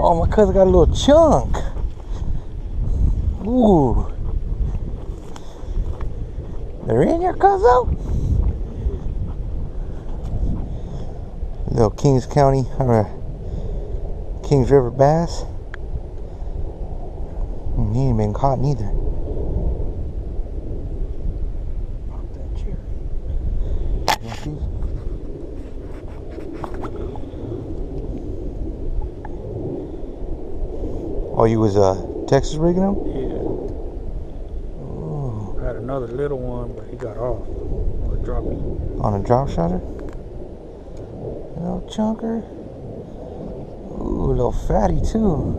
Oh, my cousin got a little chunk. Ooh. They're in here, cuzzo? Little Kings County, Kings River bass. He ain't been caught neither. Pop that cherry. You want these? Oh, you was Texas rigging them? Yeah. Oh. I had another little one, but he got off. On a drop. On a drop shotter? Little chunker. Ooh, a little fatty too.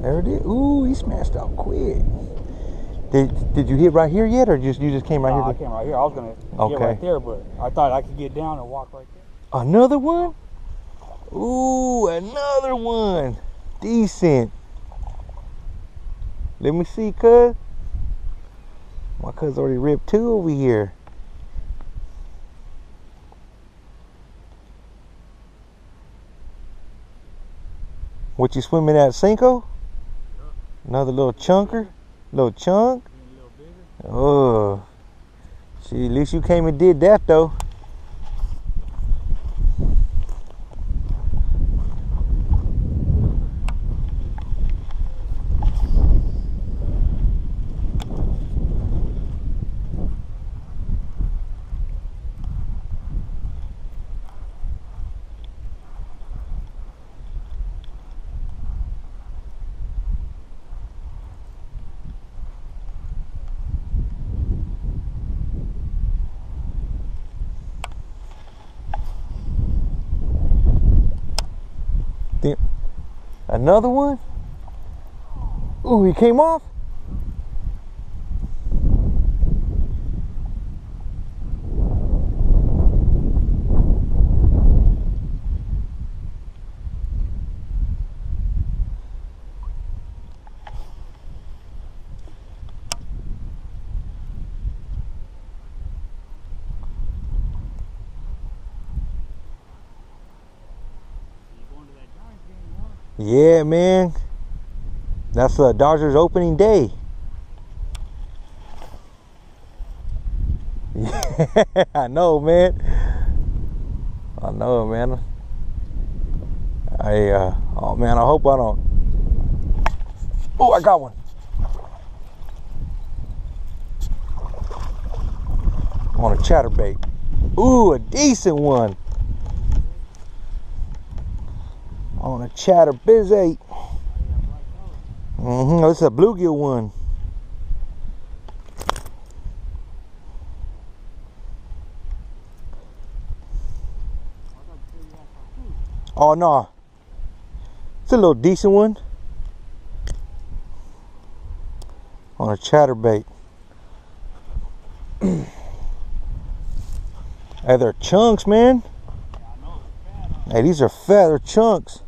There it is. Ooh, he smashed out quick. Did you hit right here yet, or you just came right here? I came right here. I was gonna get right there, but I thought I could get down and walk right there. Another one? Ooh, another one. Decent. Let me see, cuz. My cuz already ripped two over here. What you swimming at, Cinco? Yep. Another little chunker? Little chunk? A little bigger. Oh. See, at least you came and did that, though. Another one? Ooh, he came off? Yeah, man. That's Dodgers opening day. Yeah, I know, man. I know, man. Oh man, I hope I don't. Oh, I got one. On a chatterbait. Ooh, a decent one. On a chatterbait. This is a bluegill one. Oh no, it's a little decent one. On a chatterbait. Hey, they're chunks, man. Hey, these are fat. They're chunks.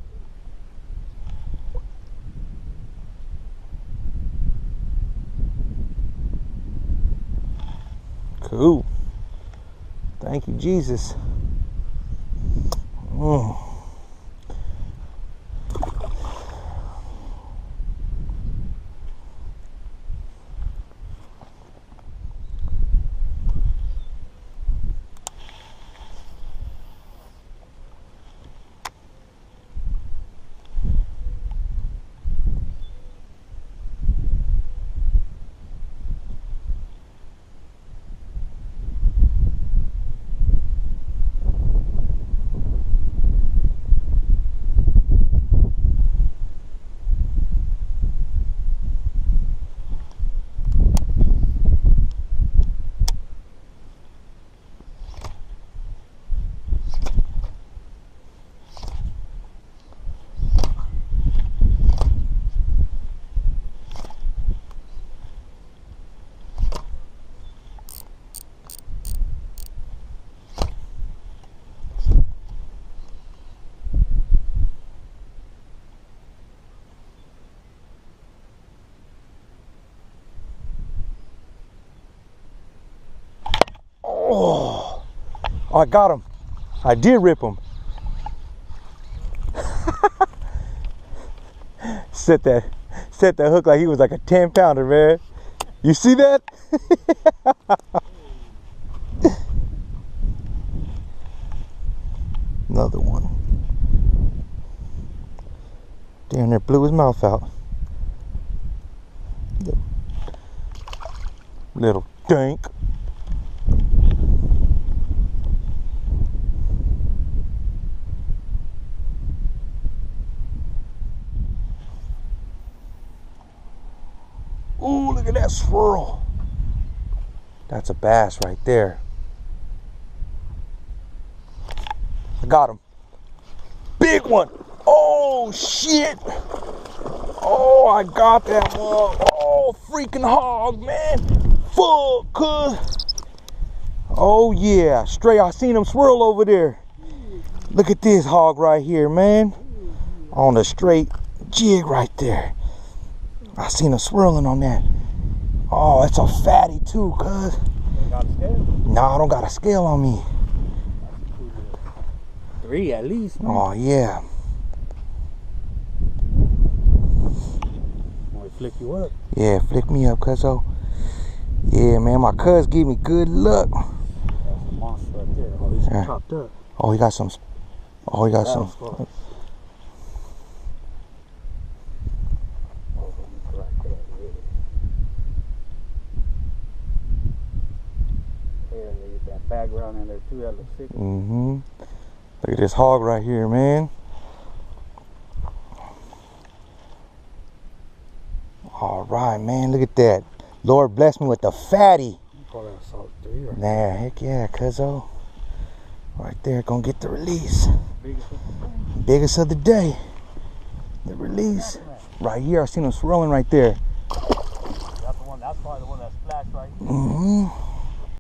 Cool. Thank you, Jesus. Oh, I got him. I did rip him. set the hook like he was like a 10-pounder, man. You see that? Another one. Damn, there blew his mouth out. Little dink. Ooh, look at that swirl. That's a bass right there. I got him. Big one. Oh, shit. Oh, I got that one. Oh, freaking hog, man. Fuck, cuz. Oh, yeah. Straight, I seen him swirl over there. Look at this hog right here, man. On the straight jig right there. I seen him swirling on that. Oh, it's a fatty too, cuz. You got a scale? Nah, I don't got a scale on me. 3 at least. Man. Oh, yeah. Want to flick you up? Yeah, flick me up, cuzzo. Yeah, man, my cuz gave me good luck. That's a monster right there. Oh, he's chopped up. Oh, he got some. Oh, he got some. Background in there too, that looks sick. Mm-hmm. Look at this hog right here, man. All right, man. Look at that. Lord bless me with the fatty. You call that a salt 3 right? Nah, heck yeah, cuzzo. Right there, gonna get the release. Biggest of the day. The release. Right here, I seen him swirling right there. That's the one. That's probably the one that splashed right here. Mm-hmm.